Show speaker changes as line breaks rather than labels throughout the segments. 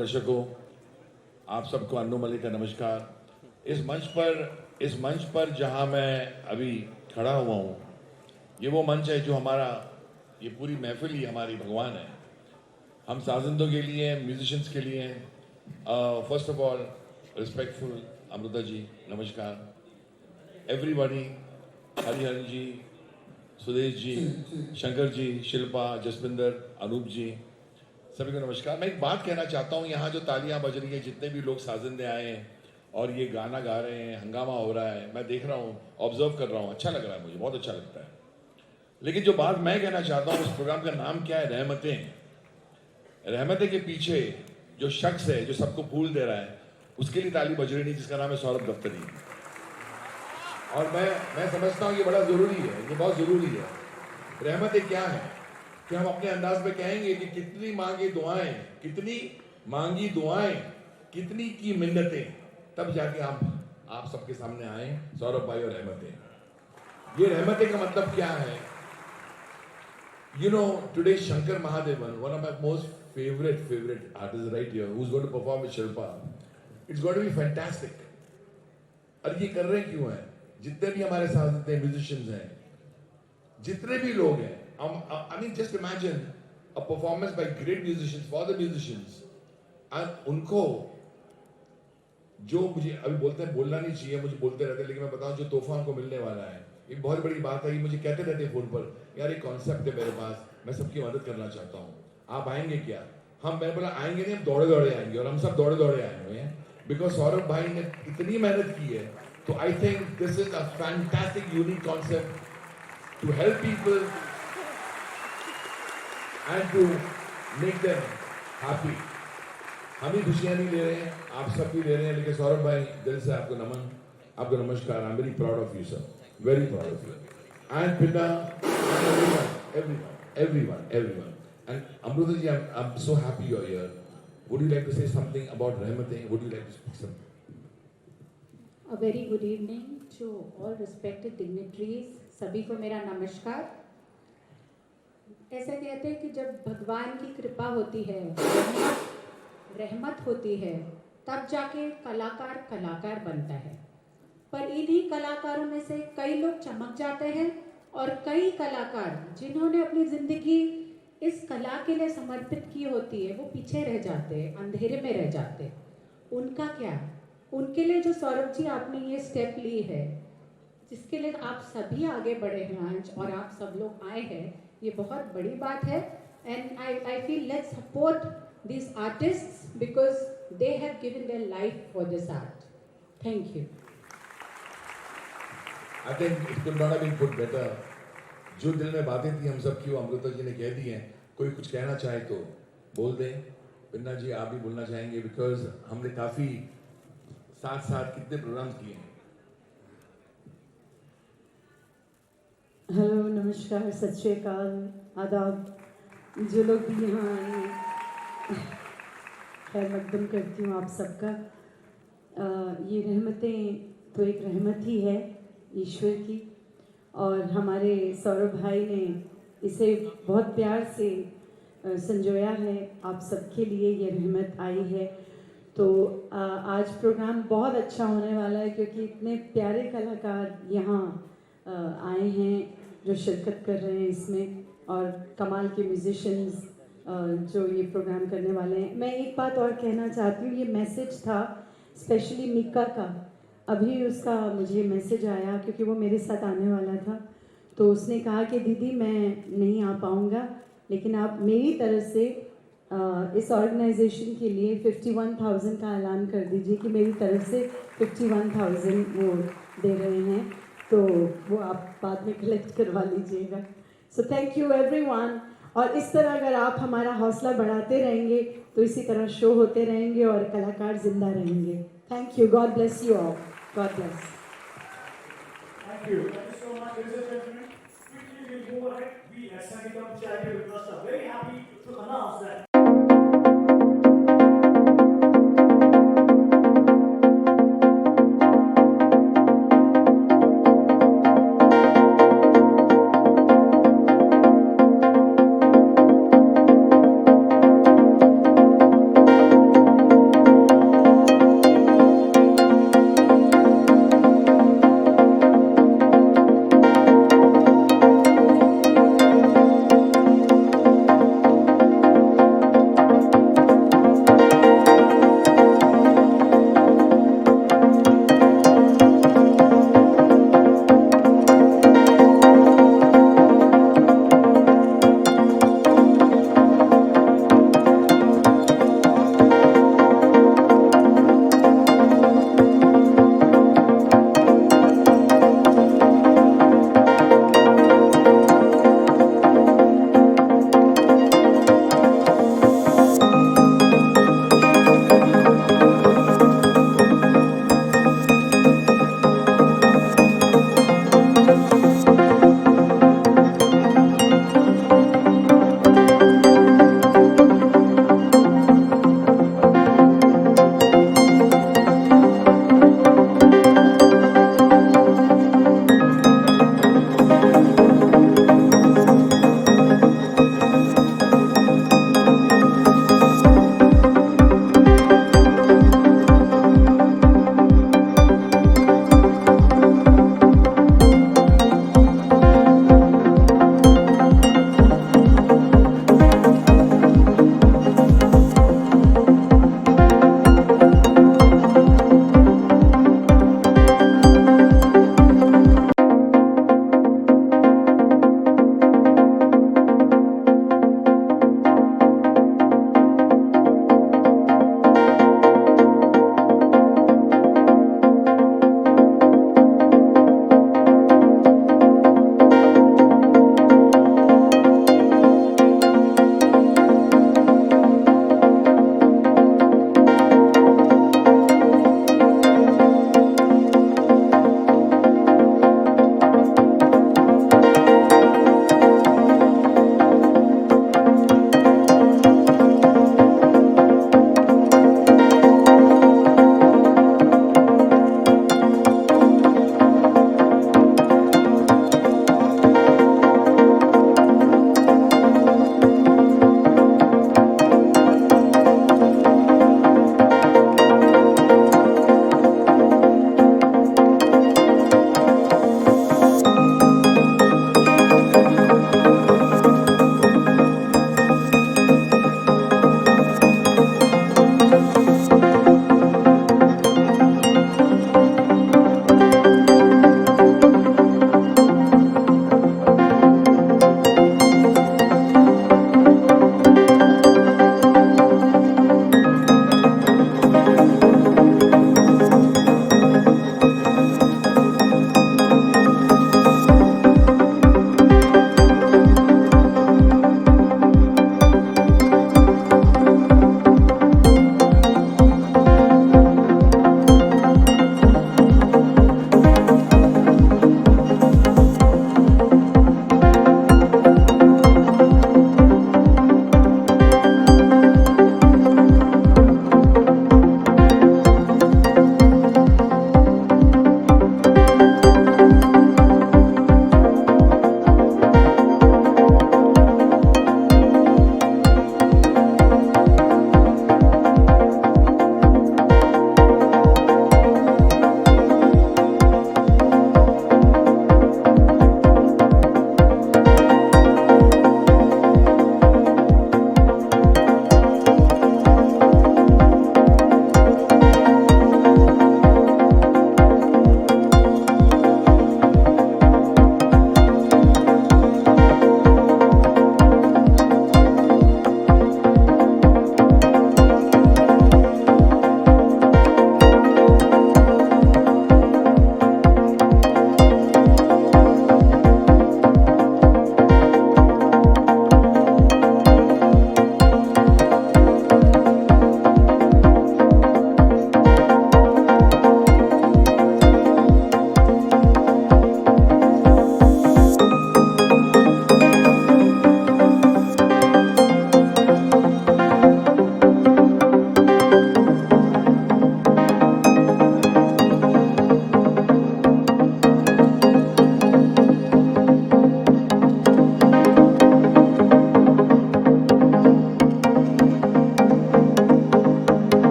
दर्शकों, आप सबको अन्नू मलिक का नमस्कार। इस मंच पर जहां मैं अभी खड़ा हुआ हूं, ये वो मंच है जो हमारा, ये पूरी महफिल ही हमारी भगवान है। हम साजिंदों के लिए, म्यूजिशियंस के लिए। First of all respectful Amrita ji, नमस्कार। एवरीबॉडी, हरिहरन जी, सुदेश जी, शंकर जी, शिल्पा, जसविंदर, अनूप जी, सभी को नमस्कार। मैं एक बात कहना चाहता हूँ, यहाँ जो तालियां बज रही है, जितने भी लोग साजिंदे आए हैं और ये गाना गा रहे हैं, हंगामा हो रहा है, मैं देख रहा हूँ, ऑब्जर्व कर रहा हूँ, अच्छा लग रहा है, मुझे बहुत अच्छा लगता है। लेकिन जो बात मैं कहना चाहता हूँ, उस प्रोग्राम का नाम क्या है? रहमतें। रहमतें के पीछे जो शख्स है जो सबको फूल दे रहा है, उसके लिए ताली बज रही नहीं, जिसका नाम है सौरभ दफ्तरी। और मैं समझता हूँ ये बड़ा जरूरी है, ये बहुत जरूरी है। रहमतें क्या है कि हम अपने अंदाज में कहेंगे कि कितनी मांगी दुआएं, कितनी मांगी दुआएं, कितनी की मिन्नतें, तब जाके आप सबके सामने आए सौरभ भाई और रहमतें। ये रहमतें का मतलब क्या है? You know, today Shankar Mahadevan, one of my most favorite artists right here, who's going to perform with Shilpa. It's going to be fantastic. और ये कर रहे क्यों हैं? जितने भी हमारे साथ जितने म्यूजिशियंस हैं, जितने भी लोग हैं, I mean, just imagine a performance by great musicians for the musicians. And उनको जो मुझे अभी बोलते हैं, बोलना नहीं चाहिए, मुझे बोलते रहते हैं, लेकिन मैं बताऊं जो तोहफा उनको मिलने वाला है, ये बहुत बड़ी बात है। ये मुझे कहते रहते हैं फोन पर, यार एक कॉन्सेप्ट है मेरे पास, मैं सबकी मदद करना चाहता हूँ, आप आएंगे क्या? मैंने बोला आएंगे नहीं, हम दौड़े दौड़े आएंगे, और हम सब दौड़े दौड़े आए हुए हैं, बिकॉज सौरभ भाई ने इतनी मेहनत की है। तो I think this is a fantastic unique concept to help people and to make them happy. हम ही खुशियां नहीं ले रहे हैं, आप सब भी ले रहे हैं, लेकिन सौरभ भाई, दिल से आपको नमन, आपको नमस्कार। आई am very proud of you sir, very proud of you, and पिता, everyone. And Amruta ji, I'm so happy you're here. Would you like to say something about Rahmatein? Would you like to speak something?
A very good evening to all respected dignitaries. सभी को मेरा नमस्कार। ऐसा कहते हैं कि जब भगवान की कृपा होती है, रहमत होती है, तब जाके कलाकार बनता है। पर इन्हीं कलाकारों में से कई लोग चमक जाते हैं, और कई कलाकार जिन्होंने अपनी ज़िंदगी इस कला के लिए समर्पित की होती है, वो पीछे रह जाते हैं, अंधेरे में रह जाते हैं। उनका क्या? उनके लिए जो सौरभ जी आपने ये स्टेप ली है, जिसके लिए आप सभी आगे बढ़े हैं आज और आप सब लोग आए हैं, ये बहुत बड़ी बात है। And I feel let's support these artists because they have given their life for this art. Thank you.
I think it could not have been put better. जो दिल में बातें थी हम सब की, वो अमृता जी ने कह दी हैं। कोई कुछ कहना चाहे तो बोल दें। पिन्ना जी, आप भी बोलना चाहेंगे? बिकॉज हमने काफी साथ कितने प्रोग्राम किए हैं।
हेलो, नमस्कार, सत श्री अकाल, आदाब, जो लोग भी यहाँ आए, खैर मकदम करती हूँ आप सबका। ये रहमतें तो एक रहमत ही है ईश्वर की, और हमारे सौरभ भाई ने इसे बहुत प्यार से संजोया है। आप सबके लिए ये रहमत आई है। तो आज प्रोग्राम बहुत अच्छा होने वाला है, क्योंकि इतने प्यारे कलाकार यहाँ आए हैं जो शिरकत कर रहे हैं इसमें, और कमाल के म्यूजिशियंस जो ये प्रोग्राम करने वाले हैं। मैं एक बात और कहना चाहती हूँ, ये मैसेज था स्पेशली मिक्का का। अभी उसका मुझे मैसेज आया, क्योंकि वो मेरे साथ आने वाला था, तो उसने कहा कि दीदी मैं नहीं आ पाऊँगा, लेकिन आप मेरी तरफ से इस ऑर्गेनाइजेशन के लिए 51,000 का ऐलान कर दीजिए कि मेरी तरफ से 51,000 वो दे रहे हैं, तो वो आप बाद में कलेक्ट करवा लीजिएगा। So thank you everyone. और इस तरह अगर आप हमारा हौसला बढ़ाते रहेंगे तो इसी तरह शो होते रहेंगे और कलाकार जिंदा रहेंगे। Thank you, God bless you all, God bless.
Thank you so much, ladies and gentlemen. Quickly we'll move ahead. We as Sanikam Charity Trust are very happy to announce that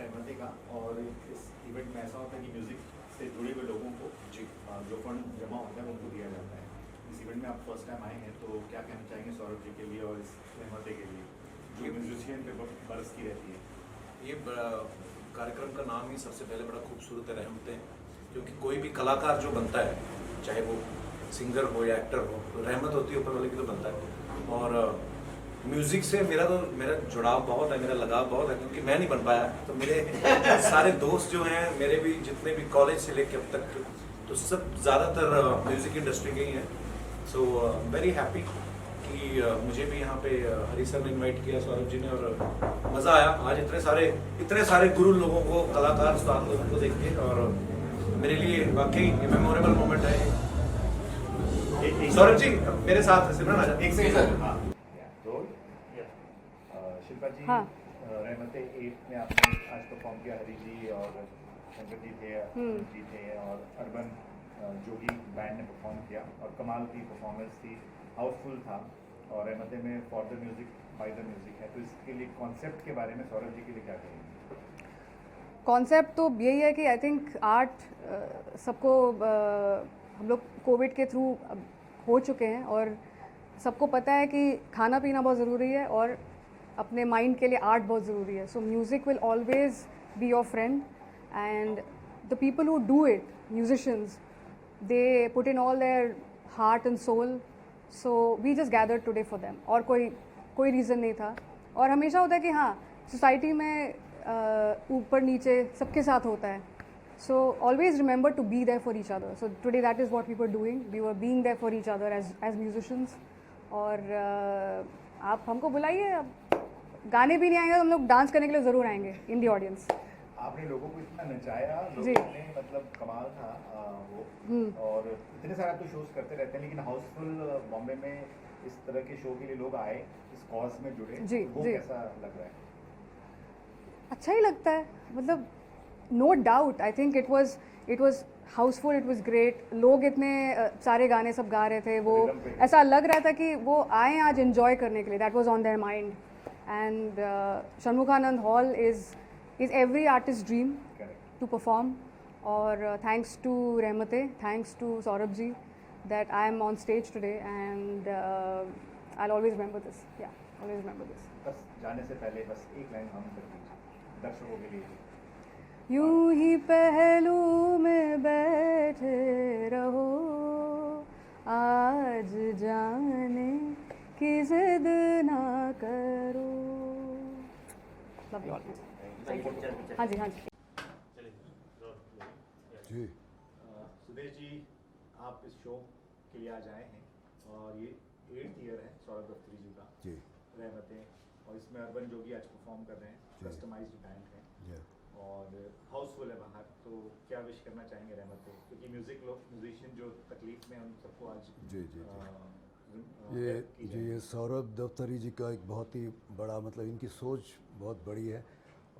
रहमती का, और इस event में ऐसा होता है कि music से जुड़े हुए लोगों को जी जो फंड जमा होता है उनको दिया जाता है। इस इवेंट में आप फर्स्ट टाइम आए हैं, तो क्या कहना चाहेंगे सौरभ जी के लिए और इस रहमते के लिए जो म्यूजिशियन पे बरस की रहती है?
ये कार्यक्रम का नाम ही सबसे पहले बड़ा खूबसूरत है, रहमतें, क्योंकि कोई भी कलाकार जो बनता है, चाहे वो सिंगर हो या एक्टर हो, तो रहमत होती है ऊपर वाले की तो बनता है। और म्यूज़िक से मेरा जुड़ाव बहुत है, मेरा लगाव बहुत है, क्योंकि मैं नहीं बन पाया, तो मेरे सारे दोस्त जो हैं, मेरे भी जितने भी कॉलेज से लेके अब तक, तो सब ज़्यादातर म्यूज़िक इंडस्ट्री के ही हैं। सो वेरी हैप्पी कि मुझे भी यहाँ पे हरी सर ने इनवाइट किया, सौरभ जी ने, और मज़ा आया आज इतने सारे गुरु लोगों को, कलाकार उस्ताद लोगों को देख के, और मेरे लिए वाकई मेमोरेबल मोमेंट है। सौरभ जी मेरे साथ है, सिमरन आ जाए एक सेकंड।
हाँ शिल्पा जी,
हाँ।
रहमते 8 में आपने आज परफॉर्म किया, हरी जी और शंकर जी थे, जी थे, और अर्बन जोगी बैंड ने परफॉर्म किया, और कमाल की परफॉर्मेंस थी, हाउसफुल था, और रहमते में for the music by the music है। तो इसके लिए कॉन्सेप्ट के बारे में सौरभ जी के लिए क्या कहेंगे?
कॉन्सेप्ट तो यही है कि आई थिंक आर्ट सबको हम लोग कोविड के थ्रू हो चुके हैं, और सबको पता है कि खाना पीना बहुत ज़रूरी है और अपने माइंड के लिए आर्ट बहुत ज़रूरी है। So music will always be your friend, and the people who do it, musicians, they put in all their heart and soul. So we just gathered today for them, और कोई reason नहीं था। और हमेशा होता है कि हाँ, सोसाइटी में ऊपर नीचे सबके साथ होता है, so always remember to be there for each other. So today that is what we were doing, we were being there for each other as musicians. और आप हमको बुलाइए, अब गाने भी नहीं आएंगे तो हम लोग डांस करने के लिए ज़रूर आएंगे इन दी ऑडियंस।
आपने लोगों को इतना नचाया,
जी।
लोगों ने मतलब कमाल था वो, और इतने सारे तो शोज करते रहते हैं, लेकिन हाउसफुल बॉम्बे में इस तरह के शो के लिए लोग आए, इस कॉज में जुड़े,
जी,
वो
जी।
कैसा लग रहा है?
अच्छा ही लगता है, मतलब no doubt. I think it was housefull, it was great. लोग इतने सारे गाने सब गा रहे थे, वो ऐसा लग रहा था कि वो आए आज एंजॉय करने के लिए, that was on their mind. And Shanmukhananda hall is every artist dream to perform, or thanks to Rahmate, thanks to Saurabh ji that I am on stage today, and I'll always remember this. Yeah, always remember this.
बस जाने से पहले बस एक line हम कर दीजिए दर्शकों के लिए।
यूं ही पहलू में बैठे रहो, आज जाने की जिद ना करो। Love you all. Thank you. हाँ जी, हाँ जी।
जी सुदेश जी, आप इस शो के लिए आज आए हैं, और ये 8th ईयर है सौरभ दफ्तरी जी का,
जी
रहमतें, और इसमें अर्बन जोगी आज परफॉर्म कर रहे हैं, कस्टमाइज्ड बैंड है,
जी
और हाउसफुल है बाहर। तो क्या विश करना चाहेंगे रहमतें, क्योंकि म्यूजिशियन जो तकलीफ में, उन सबको आज
जी जी ये सौरभ दफ्तरी जी का एक बहुत ही बड़ा, मतलब इनकी सोच बहुत बड़ी है,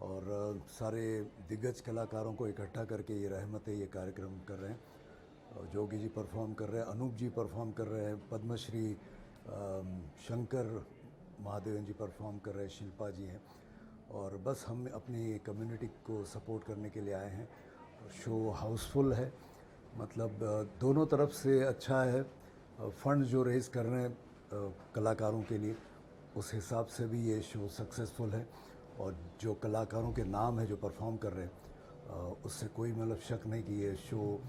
और सारे दिग्गज कलाकारों को इकट्ठा करके ये रहमतें ये कार्यक्रम कर रहे हैं। और जोगी जी परफॉर्म कर रहे हैं, अनूप जी परफॉर्म कर रहे हैं, पद्मश्री शंकर महादेवन जी परफॉर्म कर रहे हैं, शिल्पा जी हैं, और बस हम अपनी कम्युनिटी को सपोर्ट करने के लिए आए हैं। शो हाउसफुल है, मतलब दोनों तरफ से अच्छा है। फंड जो रेज़ कर रहे हैं कलाकारों के लिए, उस हिसाब से भी ये शो सक्सेसफुल है, और जो कलाकारों के नाम है जो परफॉर्म कर रहे हैं, उससे कोई मतलब शक नहीं कि ये शो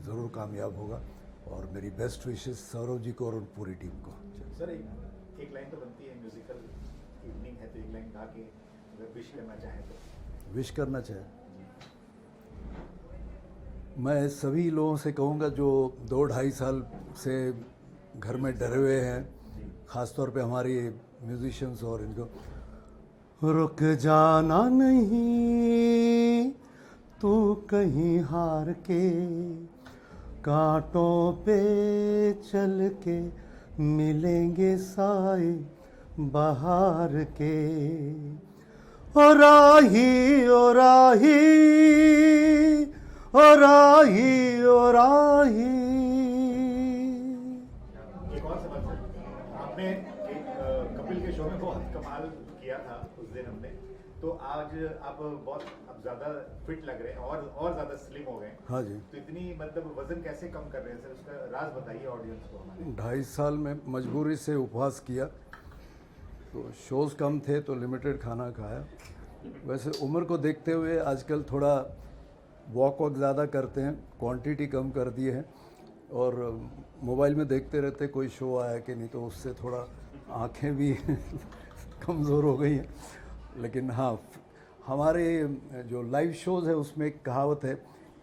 ज़रूर कामयाब होगा। और मेरी बेस्ट विशेस सौरभ जी को और पूरी टीम को।
सर एक लाइन तो बनती है, म्यूजिकल इवनिंग है, तो एक लाइन गा के अगर विश करना चाहें तो। विश
करना चाहे, मैं सभी लोगों से कहूँगा जो 2-2.5 साल से घर में डरे हुए हैं, ख़ास तौर पे हमारी म्यूजिशियंस, और इनको रुक जाना नहीं तू कहीं हार के, कांटों पे चल के मिलेंगे साए बाहर के। ओ राही ओ राही ओ राही ओ राही।
एक और समझ, आपने एक कपिल के शो में बहुत कमाल किया था उस दिन हमने, तो आज आप बहुत अब ज़्यादा फिट लग रहे हैं और ज़्यादा स्लिम हो गए हैं।
हाँ जी।
तो इतनी मतलब वजन कैसे कम कर रहे हैं सर, उसका राज बताइए ऑडियंस को हमारे।
2.5 साल में मजबूरी से उपवास किया, तो शोज़ कम थे तो लिमिटेड खाना खाया। वैसे उम्र को देखते हुए आजकल थोड़ा वॉक ज़्यादा करते हैं, क्वांटिटी कम कर दिए हैं, और मोबाइल में देखते रहते कोई शो आया कि नहीं, तो उससे थोड़ा आँखें भी कमज़ोर हो गई हैं। लेकिन हाँ, हमारे जो लाइव शोज़ है उसमें एक कहावत है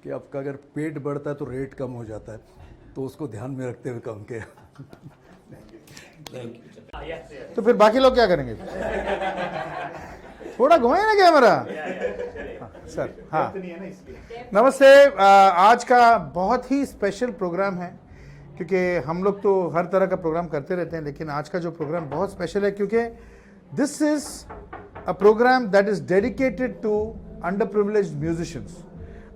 कि आपका अगर पेट बढ़ता है तो रेट कम हो जाता है, तो उसको ध्यान में रखते हुए कम किया।
तो फिर बाकी लोग क्या करेंगे? थोड़ा घुमाए ना कैमरा। सर हाँ,
तो नहीं है ना इसलिए।
नमस्ते। आज का बहुत ही स्पेशल प्रोग्राम है, क्योंकि हम लोग तो हर तरह का प्रोग्राम करते रहते हैं, लेकिन आज का जो प्रोग्राम बहुत स्पेशल है क्योंकि this is a programme that is dedicated to underprivileged musicians.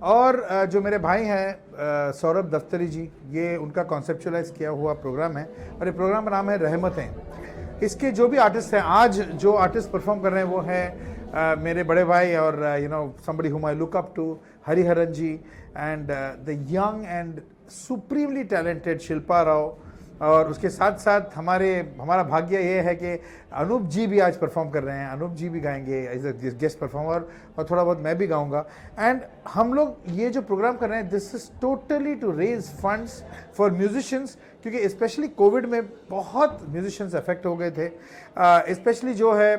और जो मेरे भाई हैं सौरभ दफ्तरी जी, ये उनका कॉन्सेप्चुलाइज किया हुआ प्रोग्राम है, और ये प्रोग्राम का नाम है रहमतें। इसके जो भी आर्टिस्ट हैं, आज जो आर्टिस्ट परफॉर्म कर रहे हैं वो हैं मेरे बड़े भाई और somebody whom I look up to, Hariharan ji, and the young and supremely talented Shilpa Rao. और उसके साथ साथ हमारा भाग्य ये है कि अनूप जी भी आज परफॉर्म कर रहे हैं। अनूप जी भी गाएंगे एज अ गेस्ट परफॉर्मर, और थोड़ा बहुत मैं भी गाऊंगा। एंड हम लोग ये जो प्रोग्राम कर रहे हैं, this is totally to raise funds for musicians, क्योंकि स्पेशली कोविड में बहुत म्यूजिशियंस अफेक्ट हो गए थे। स्पेशली जो है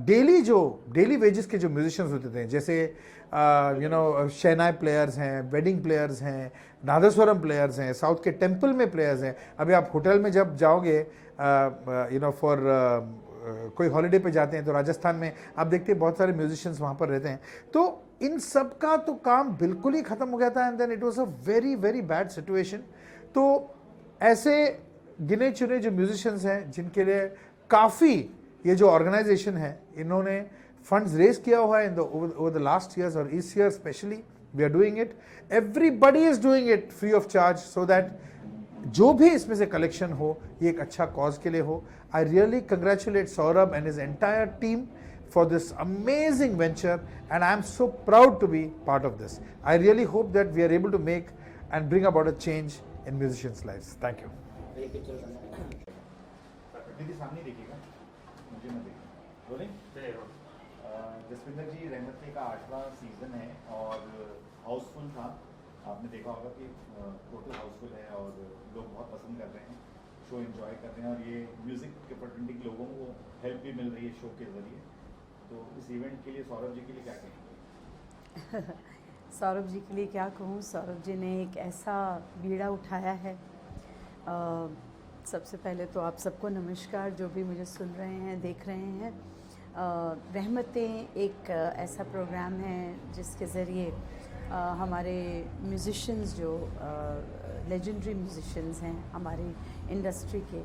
डेली वेजेस के जो म्यूजिशियंस होते थे, जैसे शहनाई प्लेयर्स हैं, वेडिंग प्लेयर्स हैं, नादस्वरम प्लेयर्स हैं, साउथ के टेम्पल में प्लेयर्स हैं। अभी आप होटल में जब जाओगे फॉर कोई हॉलिडे पे जाते हैं तो राजस्थान में आप देखते हैं बहुत सारे म्यूजिशियंस वहाँ पर रहते हैं। तो इन सब का तो काम बिल्कुल ही ख़त्म हो गया था, and then it was a very very bad situation. तो ऐसे गिने चुने जो म्यूजिशियंस हैं, जिनके लिए काफ़ी ये जो ऑर्गेनाइजेशन है, इन्होंने फंड्स रेज किया हुआ है ओवर द लास्ट ईयर्स, और इस year specially we are doing it, everybody is doing it free of charge, so that जो भी इसमें से कलेक्शन हो ये एक अच्छा कॉज के लिए हो। I really congratulate Saurabh and his entire team for this amazing venture, and I am so proud to be part of this. I really hope that we are able to make and bring about a change in musicians lives. Thank you.
दीदी सामने देखिएगा, मुझे मत देखिए। बोले जसविंदर जी, रहमतें का 8वां season है और हाउसफुल था। आपने देखा होगा कि टोटल हाउसफुल है और लोग बहुत पसंद कर रहे हैं, शो एंजॉय कर रहे हैं, और ये म्यूज़िक के फैंटास्टिक लोगों को हेल्प भी मिल रही है शो के ज़रिए। तो इस इवेंट के लिए सौरभ जी के लिए क्या कहेंगे?
सौरभ जी के लिए क्या कहूँ, सौरभ जी ने एक ऐसा बीड़ा उठाया है। सबसे पहले तो आप सबको नमस्कार, जो भी मुझे सुन रहे हैं, देख रहे हैं। रहमतें एक ऐसा प्रोग्राम है जिसके ज़रिए हमारे म्यूज़िशंस जो लेजेंडरी म्यूज़िशंस हैं हमारी इंडस्ट्री के,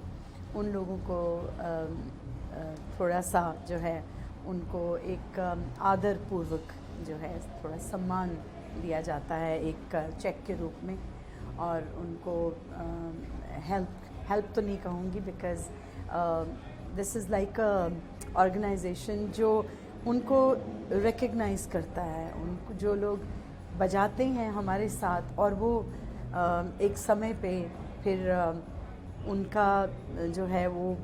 उन लोगों को थोड़ा सा जो है उनको एक आदरपूर्वक जो है थोड़ा सम्मान दिया जाता है एक चेक के रूप में, और उनको हेल्प तो नहीं कहूँगी, because this is like a organisation जो उनको रिकग्नाइज़ करता है। उनको जो लोग बजाते हैं हमारे साथ, और वो एक समय पे फिर उनका जो है वो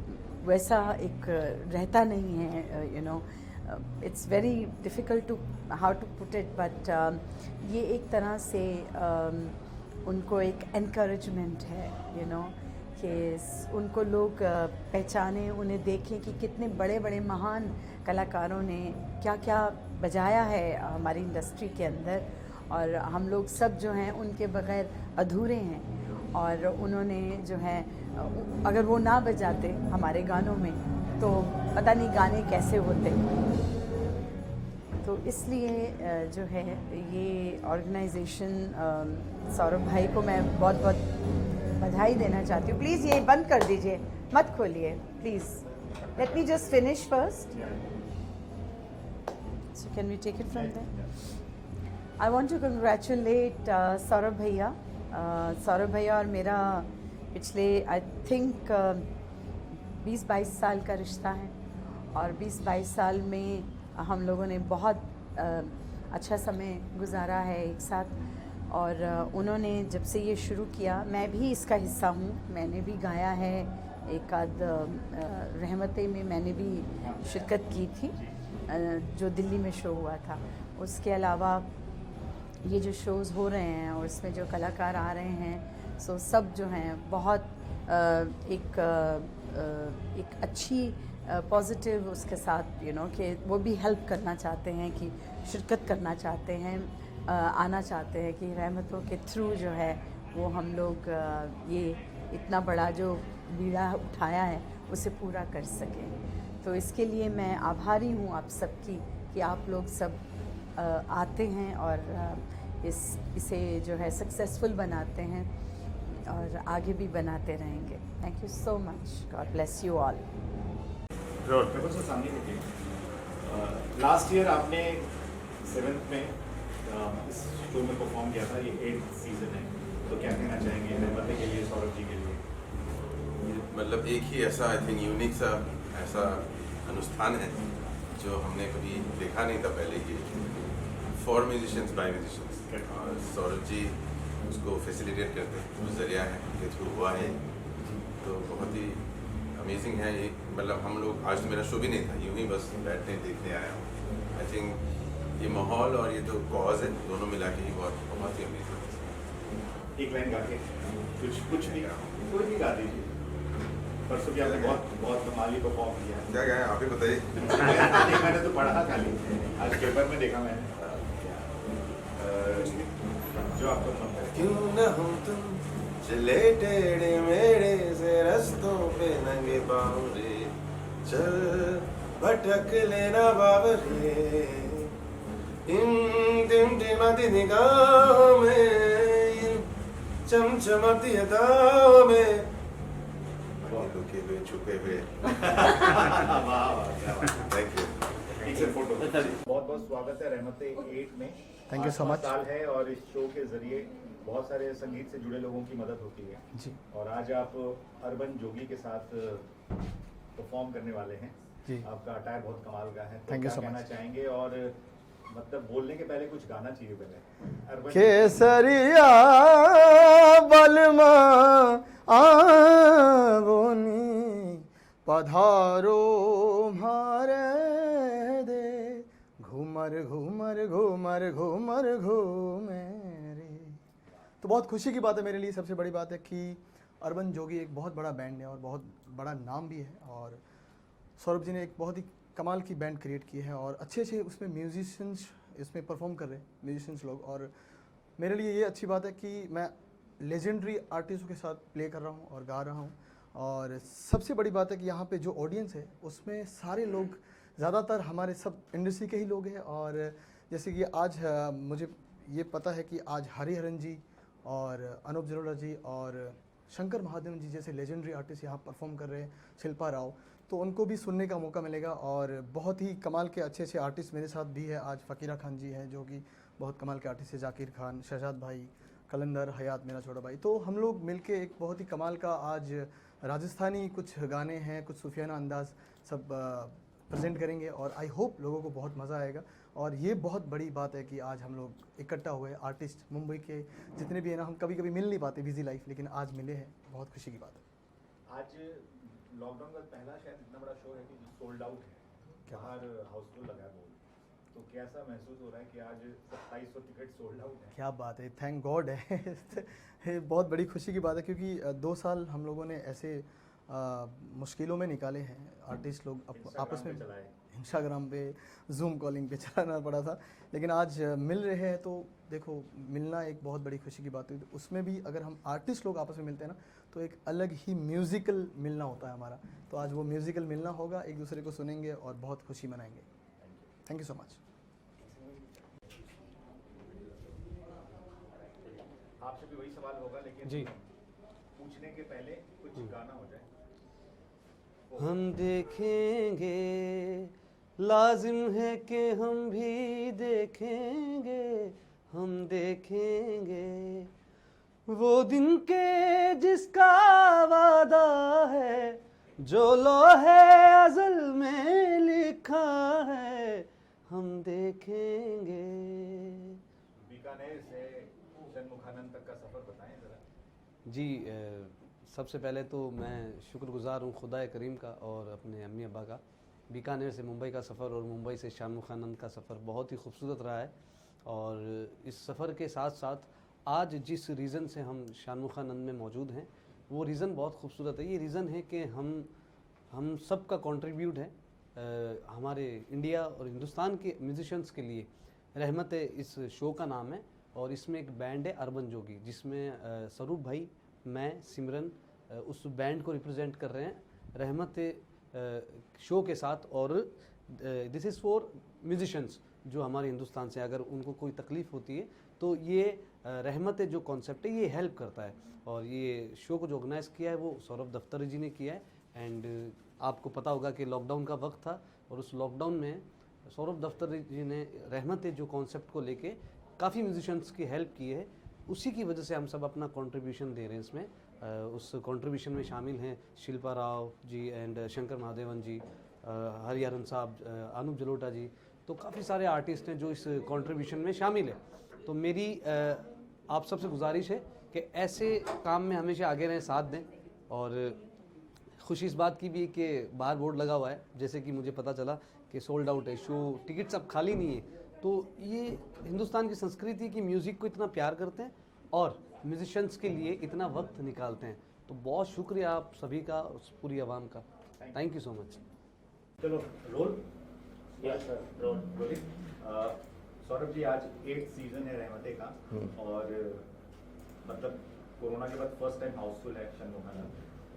वैसा एक रहता नहीं है, it's very difficult to how to put it, but ये एक तरह से उनको एक एनकरेजमेंट है, कि उनको लोग पहचाने, उन्हें देखें कि कितने बड़े बड़े महान कलाकारों ने क्या क्या बजाया है हमारी इंडस्ट्री के अंदर, और हम लोग सब जो हैं उनके बगैर अधूरे हैं। और उन्होंने जो है, अगर वो ना बजाते हमारे गानों में तो पता नहीं गाने कैसे होते। तो इसलिए जो है ये ऑर्गेनाइजेशन, सौरभ भाई को मैं बहुत बहुत बधाई देना चाहती हूँ। प्लीज़ ये बंद कर दीजिए, मत खोलिए please. Let me just finish first, so can we take it from there. I want to congratulate Saurabh भैया। सौरभ भैया और मेरा पिछले आई थिंक 20-22 साल का रिश्ता है, और 20-22 साल में हम लोगों ने बहुत अच्छा समय गुजारा है एक साथ। और उन्होंने जब से ये शुरू किया, मैं भी इसका हिस्सा हूँ, मैंने भी गाया है, एक आध रहमतें में मैंने भी शिरकत की थी जो दिल्ली में शो हुआ था। उसके अलावा ये जो शोज़ हो रहे हैं और इसमें जो कलाकार आ रहे हैं, सो सब जो हैं बहुत एक अच्छी पॉजिटिव उसके साथ कि वो भी हेल्प करना चाहते हैं, कि शिरकत करना चाहते हैं, आना चाहते हैं कि रहमतों के थ्रू जो है वो हम लोग ये इतना बड़ा जो बीड़ा उठाया है उसे पूरा कर सकें। तो इसके लिए मैं आभारी हूँ आप सबकी कि आप लोग सब आते हैं और इसे जो है सक्सेसफुल बनाते हैं और आगे भी बनाते रहेंगे। Thank you so much, God bless you all.
मेरे से सामने देखिए, लास्ट ईयर आपने 7th में इस शो में परफॉर्म किया था, ये 8th सीजन है, तो क्या कहना चाहेंगे रहमतें के लिए, सौरभ जी के लिए?
मतलब एक ही ऐसा आई थिंक यूनिक सा ऐसा अनुष्ठान है जो हमने कभी देखा नहीं था पहले, कि फॉर म्यूजिशियंस बाय म्यूजिशियंस, और सौरभ जी उसको फैसिलिटेट करते हैं, उस जरिया है के थ्रू हुआ है, तो बहुत ही अमेजिंग है ये। मतलब हम लोग, आज तो मेरा शो भी नहीं था, यूँ ही बस बैठने देखने आया हूँ। आई थिंक ये माहौल और ये तो कॉज है, दोनों मिला के ही बहुत ही अमेजिंग है।
एक लाइन गा के कुछ नहीं गा, कोई भी गा दीजिए। परसों भी आपने बहुत कमाली परफॉर्म किया।
क्या गाए आप ही बताइए।
मैंने तो पढ़ा खाली, आज पेपर में देखा मैंने। जो आपको मन करे।
क्यों न हम तुम चले टेढ़े मेढ़े से रस्तों पे नंगे पाँव रे, चल भटक लेना बाबरे, इन टिमटिमाती निगाहों में, इन चमचमाती अदाओं में, लुके हुए छुपे हुए। Thank you.
एक से फोटो। बहुत बहुत स्वागत है रहमतें 8 में।
Thank you so
8वां
much.
साल है और इस शो के जरिए बहुत सारे संगीत से जुड़े लोगों की मदद होती है
जी।
और आज आप अर्बन जोगी के साथ परफॉर्म करने वाले हैं
जी।
आपका अटायर बहुत कमाल का है, तो
Thank you
क्या
so
कहना
much.
चाहेंगे? और मतलब बोलने के पहले कुछ गाना चाहिए पहले। अर्बन
केसरिया बलमा आवोनी पधारो मारे दे, घूमर घूमर घूमर घूमर घूमे रे। तो बहुत खुशी की बात है मेरे लिए, सबसे बड़ी बात है कि अर्बन जोगी एक बहुत बड़ा बैंड है और बहुत बड़ा नाम भी है, और सौरभ जी ने एक बहुत ही कमाल की बैंड क्रिएट की है और अच्छे अच्छे उसमें म्यूजिशियंस इसमें परफॉर्म कर रहे हैं, म्यूजिशियंस लोग। और मेरे लिए ये अच्छी बात है कि मैं लेजेंडरी आर्टिस्टों के साथ प्ले कर रहा हूँ और गा रहा हूँ। और सबसे बड़ी बात है कि यहाँ पे जो ऑडियंस है उसमें सारे लोग ज़्यादातर हमारे सब इंडस्ट्री के ही लोग हैं। और जैसे कि आज मुझे ये पता है कि आज हरिहरन जी और अनूप जलोटा जी और शंकर महादेवन जी जैसे लेजेंडरी आर्टिस्ट यहाँ परफॉर्म कर रहे हैं, शिल्पा राव, तो उनको भी सुनने का मौका मिलेगा। और बहुत ही कमाल के अच्छे अच्छे आर्टिस्ट मेरे साथ भी है। आज फ़कीरा खान जी हैं जो कि बहुत कमाल के आर्टिस्ट है, जाकिर खान, शहजाद भाई, कलंदर, हयात मेरा छोटा भाई, तो हम लोग मिलके एक बहुत ही कमाल का आज राजस्थानी कुछ गाने हैं, कुछ सूफियाना अंदाज सब प्रेजेंट करेंगे और आई होप लोगों को बहुत मज़ा आएगा। और ये बहुत बड़ी बात है कि आज हम लोग इकट्ठा हुए आर्टिस्ट मुंबई के जितने भी हैं ना, हम कभी कभी मिल नहीं पाते बिजी लाइफ, लेकिन आज मिले हैं, बहुत खुशी की बात है।
आज लॉकडाउन का पहला शायद इतना बड़ा शो है कि जो सोल्ड आउट है, बाहर हाउसफुल लगा है बोल, तो कैसा महसूस हो रहा है कि आज 2700 टिकट सोल्ड आउट है?
क्या बात है, थैंक गॉड है। ये बहुत बड़ी खुशी की बात है क्योंकि 2 साल हम लोगों ने ऐसे मुश्किलों में निकाले हैं, आर्टिस्ट लोग आपस में इंस्टाग्राम पे, जूम कॉलिंग पे चलाना पड़ा था, लेकिन आज मिल रहे हैं तो देखो मिलना एक बहुत बड़ी खुशी की बात है। उसमें भी अगर हम आर्टिस्ट लोग आपस में मिलते हैं ना तो एक अलग ही म्यूज़िकल मिलना होता है हमारा, तो आज वो म्यूज़िकल मिलना होगा, एक दूसरे को सुनेंगे और बहुत खुशी मनाएंगे। Thank you so much.
आपसे भी वही सवाल होगा लेकिन
जी।
पूछने के पहले कुछ गाना हो जाए।
हम देखेंगे, लाजिम है कि हम भी देखेंगे, हम देखेंगे वो दिन के जिसका वादा है, जो लोहे अज़ल में लिखा है, हम देखेंगे।
बीकानेर से षणमुखानंद तक का सफ़र बताएं ज़रा।
जी सबसे पहले तो मैं शुक्रगुज़ार हूँ खुदा करीम का और अपने अम्मी अब्बा का। बीकानेर से मुंबई का सफ़र और मुंबई से षणमुखानंद का सफ़र बहुत ही खूबसूरत रहा है। और इस सफ़र के साथ साथ आज जिस रीज़न से हम षणमुखानंद में मौजूद हैं वो रीज़न बहुत खूबसूरत है। ये रीज़न है कि हम सब का कंट्रीब्यूट है हमारे इंडिया और हिंदुस्तान के म्यूजिशंस के लिए। रहमत है इस शो का नाम है और इसमें एक बैंड है अर्बन जोगी, जिसमें स्वरूप भाई, मैं, सिमरन उस बैंड को रिप्रेजेंट कर रहे हैं रहमत शो के साथ। और दिस इज़ फॉर म्यूजिशंस जो हमारे हिंदुस्तान से अगर उनको कोई तकलीफ़ होती है तो ये रहमत जो कॉन्सेप्ट है ये हेल्प करता है। और ये शो को जो ऑर्गेनाइज़ किया है वो सौरभ दफ्तरी जी ने किया है। एंड आपको पता होगा कि लॉकडाउन का वक्त था और उस लॉकडाउन में सौरभ दफ्तरी जी ने रहमत जो कॉन्सेप्ट को लेके काफ़ी म्यूजिशंस की हेल्प की है। उसी की वजह से हम सब अपना कंट्रीब्यूशन दे रहे हैं इसमें। उस कंट्रीब्यूशन में शामिल हैं शिल्पा राव जी एंड शंकर महादेवन जी, हरिहरन साहब, अनूप जलोटा जी, तो काफ़ी सारे आर्टिस्ट हैं जो इस कंट्रीब्यूशन में शामिल है। तो मेरी आप सबसे गुजारिश है कि ऐसे काम में हमेशा आगे रहें, साथ दें। और खुशी इस बात की भी है कि बाहर बोर्ड लगा हुआ है, जैसे कि मुझे पता चला कि सोल्ड आउट है शो, टिकट्स अब खाली नहीं है। तो ये हिंदुस्तान की संस्कृति की म्यूज़िक को इतना प्यार करते हैं और म्यूजिशंस के लिए इतना वक्त निकालते हैं। तो बहुत शुक्रिया आप सभी का, उस पूरी आवाम का। Thank you so much.
चलो रोल रोलिंग। सौरभ जी, आज 8th सीजन है रहमते का और मतलब कोरोना के बाद फर्स्ट टाइम हाउसफुल है षणमुखानंद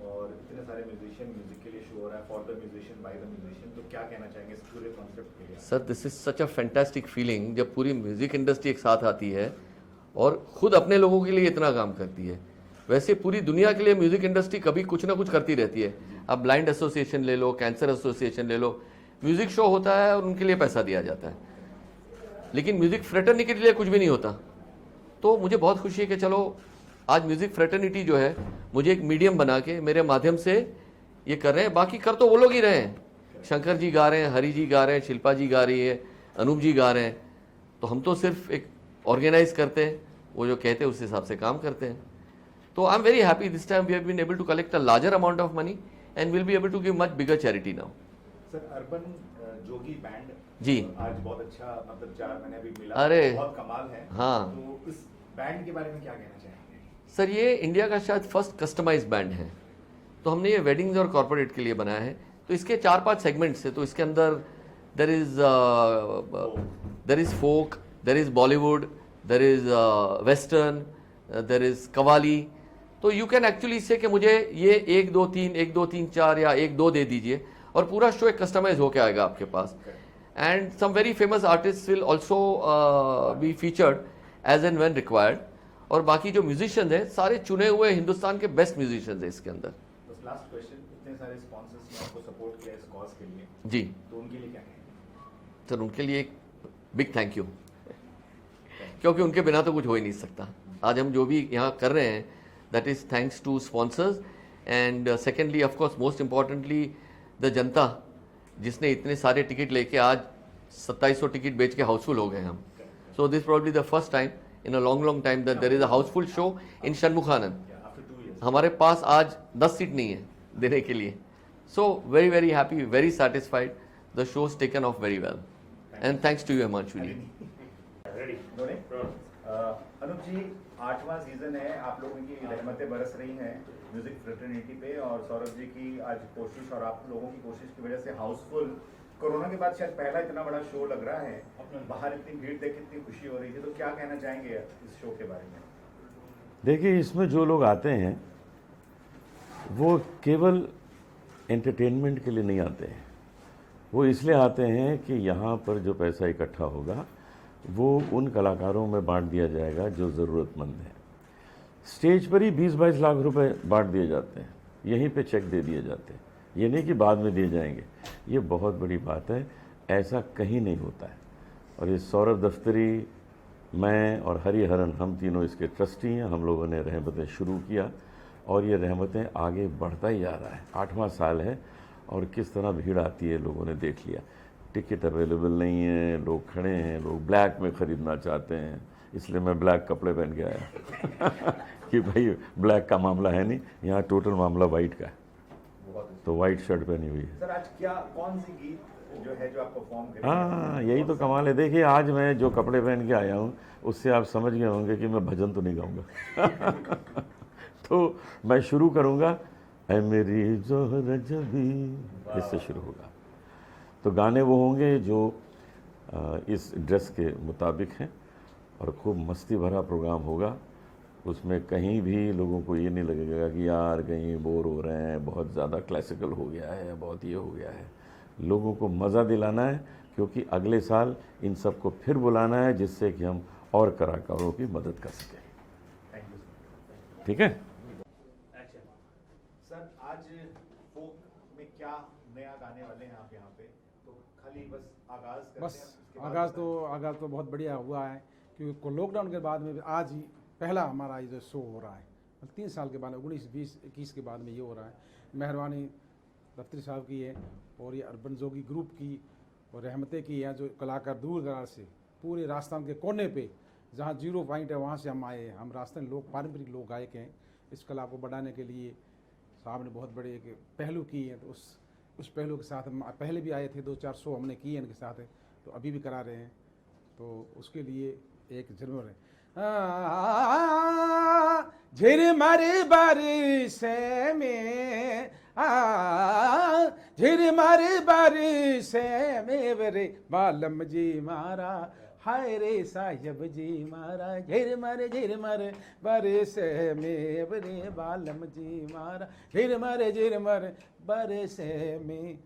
और इतने सारे म्यूजिशियन म्यूजिक के लिए शो हो रहा है, for the musician by the musician. तो क्या कहना चाहेंगे इस पूरे कॉन्सेप्ट के लिए?
Sir, this is such a fantastic feeling जब पूरी म्यूजिक इंडस्ट्री एक साथ आती है और खुद अपने लोगों के लिए इतना काम करती है। वैसे पूरी दुनिया के लिए म्यूजिक इंडस्ट्री कभी कुछ ना कुछ करती रहती है। अब ब्लाइंड एसोसिएशन ले लो, कैंसर एसोसिएशन ले लो, म्यूजिक शो होता है और उनके लिए पैसा दिया जाता है, लेकिन म्यूजिक फ्रेटर्निटी के लिए कुछ भी नहीं होता। तो मुझे बहुत खुशी है कि चलो आज म्यूजिक फ्रेटर्निटी जो है मुझे एक मीडियम बना के मेरे माध्यम से ये कर रहे हैं। बाकी कर तो वो लोग ही रहे हैं, शंकर जी गा रहे हैं, हरी जी गा रहे हैं, शिल्पा जी गा रही है, अनूप जी गा रहे हैं। तो हम तो सिर्फ एक ऑर्गेनाइज करते हैं, वो जो कहते हैं उस हिसाब से काम करते हैं। तो I am very happy this time we have been able to collect a larger amount of money and will be able to give much bigger charity now.
Sir, urban Jogi band
ji
आज बहुत अच्छा, मतलब 4 महीने अभी मिला,
अरे
बहुत कमाल है।
हाँ,
तो इस बैंड के बारे में क्या कहना चाहेंगे?
सर ये इंडिया का शायद फर्स्ट कस्टमाइज बैंड है। तो हमने ये वेडिंग्स और कॉर्पोरेट के लिए बनाया है। तो इसके 4-5 सेगमेंट्स है। तो इसके अंदर there is folk, there is Bollywood, there is western, there is qawwali. तो यू कैन एक्चुअली से कि मुझे ये 1 2 3 1 2 3 4 या 1 2 दे दीजिए और पूरा शो एक कस्टमाइज होके आएगा आपके पास। And some very famous artist will also be featured as and when required. और बाकी जो म्यूजिशियंस हैं सारे चुने हुए हिंदुस्तान के बेस्ट म्यूजिशियंस हैं इसके अंदर।
बस लास्ट क्वेश्चन, इतने सारे स्पॉन्सर्स ने आपको सपोर्ट किया इस कॉज के लिए
जी,
तो उनके लिए क्या कहेंगे?
सर उनके लिए एक बिग थैंक यू, क्योंकि उनके बिना तो कुछ हो ही नहीं सकता। आज हम जो भी यहाँ कर रहे हैं that is thanks to sponsors and secondly of course most importantly the जनता, जिसने इतने सारे टिकट लेके आज 2700 टिकट बेच के हाउसफुल हो गए हम। So this probably the first time in a long time that there is a houseful show in Shanmukhananda.
After 2 years.
हमारे पास आज 10 सीट नहीं है देने के लिए। So very happy, very satisfied. The show's taken off very well. And thanks to you, Himanshu ji.
Ready? Anup ji, 8वां season है, आप लोगों की रहमतें बरस रही हैं म्यूजिक फ्रेटर्निटी पे और सौरभ जी की आज कोशिश और आप लोगों की कोशिश की वजह से हाउसफुल, कोरोना के बाद शायद पहला इतना बड़ा शो लग रहा है। बाहर इतनी भीड़ देख के इतनी खुशी हो रही थी, तो क्या कहना चाहेंगे इस शो के बारे में?
देखिए, इसमें जो लोग आते हैं वो केवल एंटरटेनमेंट के लिए नहीं आते हैं, वो इसलिए आते हैं कि यहाँ पर जो पैसा इकट्ठा होगा वो उन कलाकारों में बांट दिया जाएगा जो ज़रूरतमंद हैं। स्टेज पर ही 20-22 लाख रुपए बांट दिए जाते हैं, यहीं पे चेक दे दिए जाते हैं, ये नहीं कि बाद में दिए जाएंगे। ये बहुत बड़ी बात है, ऐसा कहीं नहीं होता है। और ये सौरभ दफ्तरी, मैं और हरिहरन, हम तीनों इसके ट्रस्टी हैं। हम लोगों ने रहमतें शुरू किया और ये रहमतें आगे बढ़ता ही जा रहा है। 8वां साल है और किस तरह भीड़ आती है लोगों ने देख लिया। टिकट अवेलेबल नहीं है, लोग खड़े हैं, लोग ब्लैक में ख़रीदना चाहते हैं, इसलिए मैं ब्लैक कपड़े पहन के आया कि भाई ब्लैक का मामला है नहीं, यहाँ टोटल मामला वाइट का है, तो वाइट शर्ट पहनी हुई है।
सर आज क्या कौन सी गीत जो है जो आप परफॉर्म करेंगे?
हाँ, यही तो कमाल है। देखिए आज मैं जो कपड़े पहन के आया हूँ उससे आप समझ गए होंगे कि मैं भजन तो नहीं गाऊंगा तो मैं शुरू करूँगा ऐ मेरी जोहर जबी, इससे शुरू होगा। तो गाने वो होंगे जो इस ड्रेस के मुताबिक हैं और खूब मस्ती भरा प्रोग्राम होगा। उसमें कहीं भी लोगों को ये नहीं लगेगा कि यार कहीं बोर हो रहे हैं, बहुत ज़्यादा क्लासिकल हो गया है या बहुत ये हो गया है। लोगों को मज़ा दिलाना है, क्योंकि अगले साल इन सब को फिर बुलाना है जिससे कि हम और कलाकारों की मदद कर सकें। ठीक है
सर आज फोक में क्या नया गाने वाले हैं आप यहाँ पे? तो खाली बस आगाज़ करते
बस
हैं, उसके बाद
आगाज़ तो बहुत बढ़िया हुआ है, क्योंकि लॉकडाउन के बाद में आज ही पहला हमारा ये जो शो हो रहा है, 3 साल के बाद 19, 20, 21 के बाद में ये हो रहा है। मेहरबानी दफ्तरी साहब की है और ये अर्बन जोगी ग्रुप की और रहमते की है, जो कलाकार दूर दराज से पूरे राजस्थान के कोने पे जहाँ 0 पॉइंट है वहाँ से हम आए हैं। हम राजस्थान लोग पारंपरिक लोक गायक हैं। इस कला को बढ़ाने के लिए साहब ने बहुत बड़े एक पहलू किए हैं, तो उस पहलू के साथ हम पहले भी आए थे, 2-4 शो हमने किए इनके साथ, तो अभी भी करा रहे हैं। तो उसके लिए एक जरूर है झिर मारे बारिश में, झिर मारे बारिश में बरे बालम जी मारा, हाय रे साहिब जी मारा, झिर मारे बारिश में बरे बालम जी मारा, झिर मारे बारिश में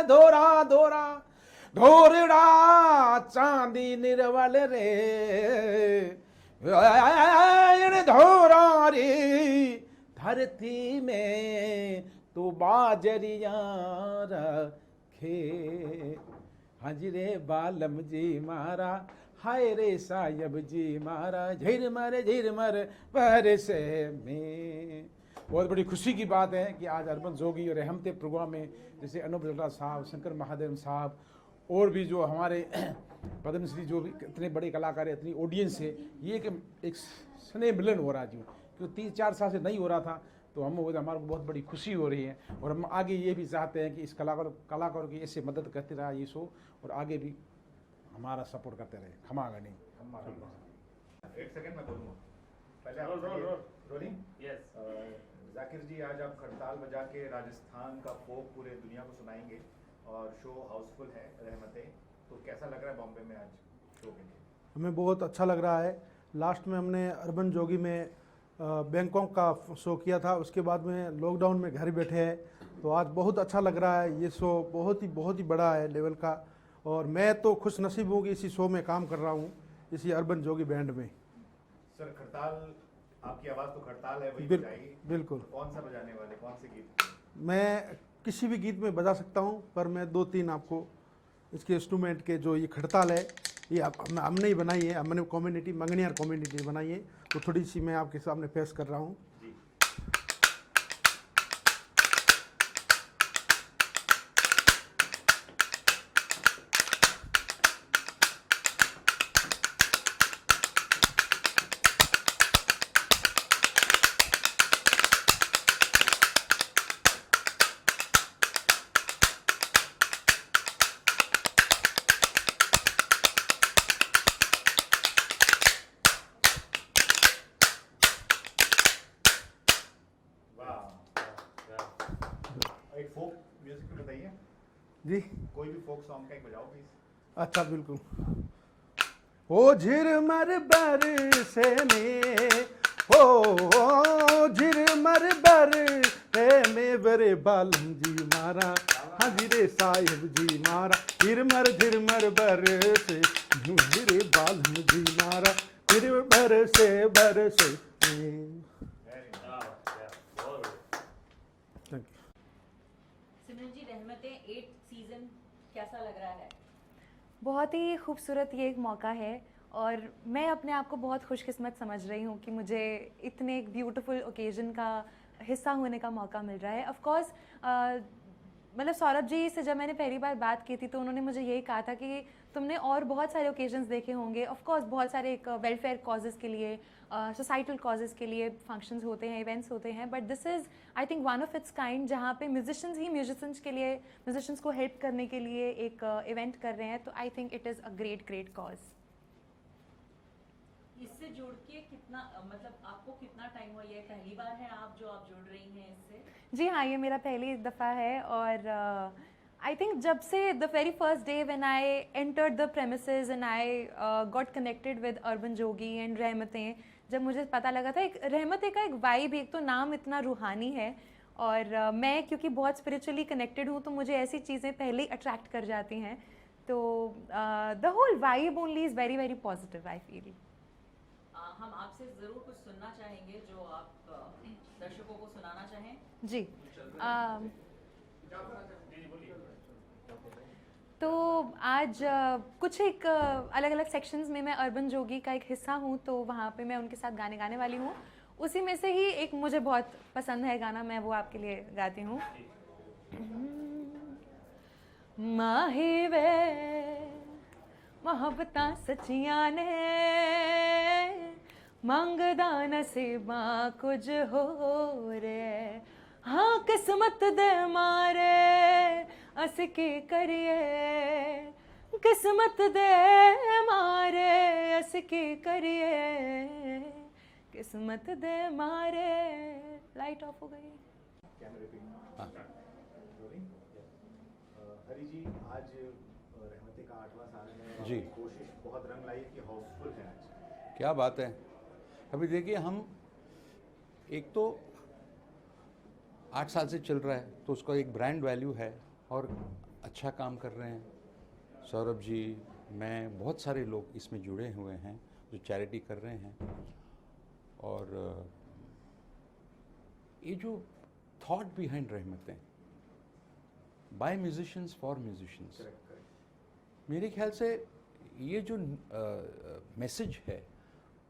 धोरा ढोरड़ा चांदी निर्वल रे धोरा रे धरती में तो बाजरिया रखे, हजरे बालम जी मारा, हाय रे साहिब जी मारा, झिर मर बरस में। बहुत बड़ी खुशी की बात है कि आज अर्बन जोगी और रहमते प्रोग्राम में जैसे अनूप जलोटा साहब, शंकर महादेव साहब और भी जो हमारे पद्मश्री जो भी इतने बड़े कलाकार है, इतनी ऑडियंस है, ये एक स्नेह मिलन हो रहा है जी, क्योंकि 3-4 साल से नहीं हो रहा था। तो हमारे को बहुत बड़ी खुशी हो रही है और हम आगे ये भी चाहते हैं कि इस कलाकारों की ऐसे मदद करते रहा ये शो और आगे भी हमारा सपोर्ट करते रहे। खमागा नहीं।
एक सेकंड मैं बोलूँगा पहले आप रोलिंग। यस जाकिर जी, आज आप खड़ताल बजा के राजस्थान का फोक पूरे दुनिया को सुनाएंगे और शो हाउसफुल है रहमतें, तो कैसा लग रहा है बॉम्बे में आज शो के लिए?
हमें बहुत अच्छा लग रहा है। लास्ट में हमने अर्बन जोगी में बैंकॉक का शो किया था, उसके बाद में लॉकडाउन में घर बैठे हैं, तो आज बहुत अच्छा लग रहा है। ये शो बहुत ही बड़ा है लेवल का और मैं तो खुश नसीब हूँ कि इसी शो में काम कर रहा हूँ, इसी अर्बन जोगी बैंड में।
सर खड़ताल, आपकी आवाज़ तो खड़ताल है, वही बजाइए।
बिल्कुल।
कौन सा बजाने वाले, कौन से गीत?
मैं किसी भी गीत में बजा सकता हूँ, पर मैं 2-3 आपको इसके इंस्ट्रूमेंट के जो ये खड़ताल है ये हमने ही बनाई है, हमने कम्युनिटी मंगनियार कम्युनिटी बनाई है, तो थोड़ी सी मैं आपके सामने पेश कर रहा हूँ।
एक फोक म्यूजिक में बताइए
जी,
कोई भी फोक सॉन्ग का एक बजाओ प्लीज।
अच्छा बिल्कुल। ओ झिरमर बरसे में, ओ झिरमर बरसे में बरे बालम जी मारा, हाजिरे साहिब जी मारा, झिरमर बरसे मेरे बालम जी मारा, झिर बरसे
सिमरन जी, रहमतें 8 सीजन कैसा लग रहा है?
बहुत ही खूबसूरत ये एक मौका है और मैं अपने आप को बहुत खुशकिस्मत समझ रही हूँ कि मुझे इतने एक ब्यूटीफुल ओकेजन का हिस्सा होने का मौका मिल रहा है। ऑफ कोर्स मतलब सौरभ जी से जब मैंने पहली बार बात की थी तो उन्होंने मुझे यही कहा था कि तुमने और बहुत सारे ओकेजन्स देखे होंगे, ऑफ कोर्स बहुत सारे वेलफेयर कॉजेज़ के लिए, सोसाइटल कॉजेज़ के लिए फंक्शंस होते हैं, इवेंट्स होते हैं, but this is I think one of its kind जहाँ पे म्यूजिशियंस के लिए, म्यूजिशियंस को हेल्प करने के लिए एक इवेंट कर रहे हैं, तो I think it is a great cause.
इससे जुड़ के कितना मतलब आपको कितना टाइम हुआ, ये पहली बार है आप जुड़ रही हैं इससे?
जी हाँ, ये मेरा पहली दफ़ा है और आई थिंक जब से the very first day when I entered the premises and I got connected with urban Jogi and Rahmatein, जब मुझे पता लगा था एक रहमतें का एक वाइब, एक तो नाम इतना रूहानी है और मैं क्योंकि बहुत स्पिरिचुअली कनेक्टेड हूँ तो मुझे ऐसी चीज़ें पहले ही अट्रैक्ट कर जाती हैं, तो the whole vibe only is very very positive I feel.
हम आपसे ज़रूर कुछ सुनना चाहेंगे जो आप दर्शकों को सुनाना चाहें।
जी तो आज कुछ एक अलग अलग सेक्शंस में मैं अर्बन जोगी का एक हिस्सा हूँ, तो वहाँ पे मैं उनके साथ गाने गाने वाली हूँ। उसी में से ही एक मुझे बहुत पसंद है गाना, मैं वो आपके लिए गाती हूँ। माही वे मोहब्बतां सच्चियां ने मंगदा नसीबा कुछ हो रे, हाँ किस्मत दे मारे अस की करिए, किस्मत दे मारे अस की करिए, किस्मत दे मारे। लाइट ऑफ हो गई।
हरी जी, आज रहमतें का 8वां साल है
जी।
कोशिश बहुत रंग लाई कि हाउसफुल है आज।
क्या बात है। अभी देखिए, हम एक तो 8 साल से चल रहा है तो उसका एक ब्रांड वैल्यू है और अच्छा काम कर रहे हैं। सौरभ जी, मैं, बहुत सारे लोग इसमें जुड़े हुए हैं जो चैरिटी कर रहे हैं, और ये जो thought behind Rahmatein, by musicians for musicians, मेरे ख्याल से ये जो मैसेज है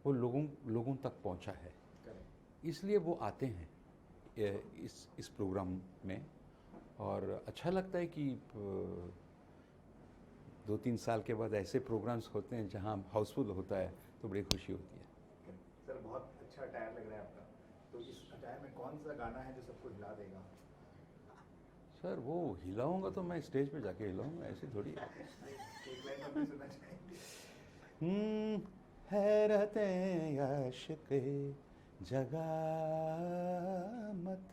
वो लोगों तक पहुंचा है, इसलिए वो आते हैं इस प्रोग्राम में, और अच्छा लगता है कि 2-3 साल के बाद ऐसे प्रोग्राम्स होते हैं जहां हाउसफुल होता है तो बड़ी खुशी होती है।
सर, बहुत अच्छा अटायर लग रहा है आपका, तो इस अटायर में कौन सा गाना है जो सबको हिला देगा?
सर, वो हिलाऊंगा तो मैं स्टेज पे जाके हिलाऊंगा, ऐसे थोड़ी।
एक लाइन हम भी सुनना चाहेंगे।
हैरतें आशिक़े जगा मत,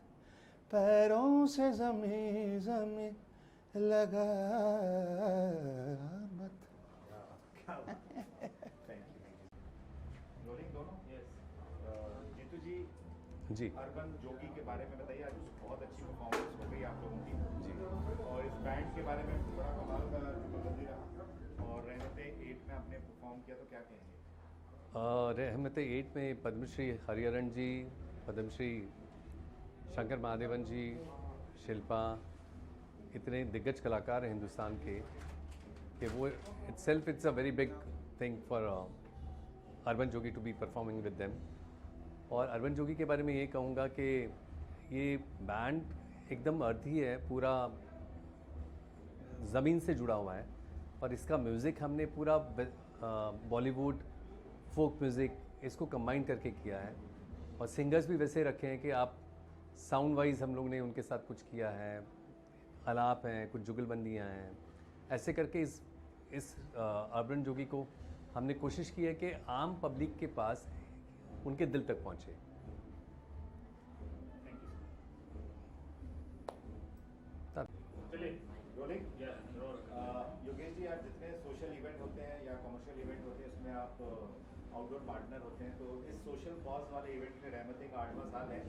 पैरों से ज़मीं ज़मीं लगा मत।
रोलिंग दोनों। जीतू जी,
जी,
अर्बन जोगी के बारे में बताइए। आज बहुत अच्छी परफॉर्मेंस हो गई आप लोगों की जी, और इस बैंड के बारे में बड़ा कमाल का जुगलबंदी रहा, और रहमतें 8 में आपने परफॉर्म किया, तो क्या कहेंगे?
रहमतें 8 में पद्मश्री हरिहरन जी, पद्मश्री शंकर महादेवन जी, शिल्पा, इतने दिग्गज कलाकार हैं हिंदुस्तान के कि वो it's a very big thing for Urban Jogi to be performing with them. और अर्बन जोगी के बारे में ये कहूँगा कि ये बैंड एकदम अर्थी है, पूरा ज़मीन से जुड़ा हुआ है, और इसका म्यूज़िक हमने पूरा बॉलीवुड फोक म्यूज़िक इसको कंबाइन करके किया है, और सिंगर्स भी वैसे रखे हैं कि आप साउंड वाइज हम लोग ने उनके साथ कुछ किया है, आलाप हैं, कुछ जुगलबंदियाँ हैं, ऐसे करके इस अर्बन जोगी को हमने कोशिश की है कि आम पब्लिक के पास उनके दिल तक पहुँचे।
चलिए, रोलिंग। योगेश जी, आज जितने सोशल इवेंट होते हैं या कमर्शियल इवेंट होते हैं उसमें आप आउटडोर पार्टनर होते हैं, तो इस सोशल कॉज वाले इवेंट में रहमतें का 8वां साल है,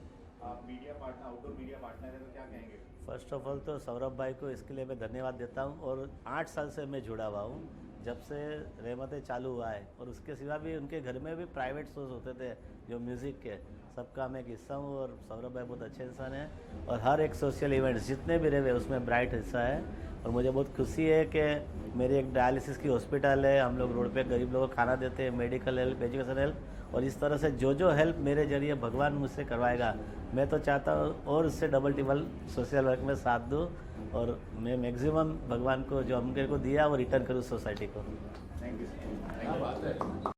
आप media partner, outdoor media partner हैं, तो क्या कहेंगे?
फर्स्ट ऑफ ऑल तो सौरभ भाई को इसके लिए मैं धन्यवाद देता हूँ, और 8 साल से मैं जुड़ा हुआ हूँ जब से रहमतें चालू हुआ है, और उसके सिवा भी उनके घर में भी प्राइवेट शोज होते थे जो म्यूज़िक के, सबका मैं एक हिस्सा हूँ, और सौरभ भाई बहुत अच्छे इंसान हैं, और हर एक सोशल इवेंट्स जितने भी रहे उसमें ब्राइट हिस्सा है, और मुझे बहुत खुशी है कि मेरी एक डायलिसिस की हॉस्पिटल है, हम लोग रोड पे गरीब लोगों को खाना देते हैं, मेडिकल हेल्प, एजुकेशन हेल्प, और इस तरह से जो हेल्प मेरे जरिए भगवान मुझसे करवाएगा, मैं तो चाहता हूँ और उससे डबल टिबल सोशल वर्क में साथ दूँ और मैं मैक्सिमम भगवान को जो हमको दिया वो रिटर्न करूँ सोसाइटी को।
Thank you.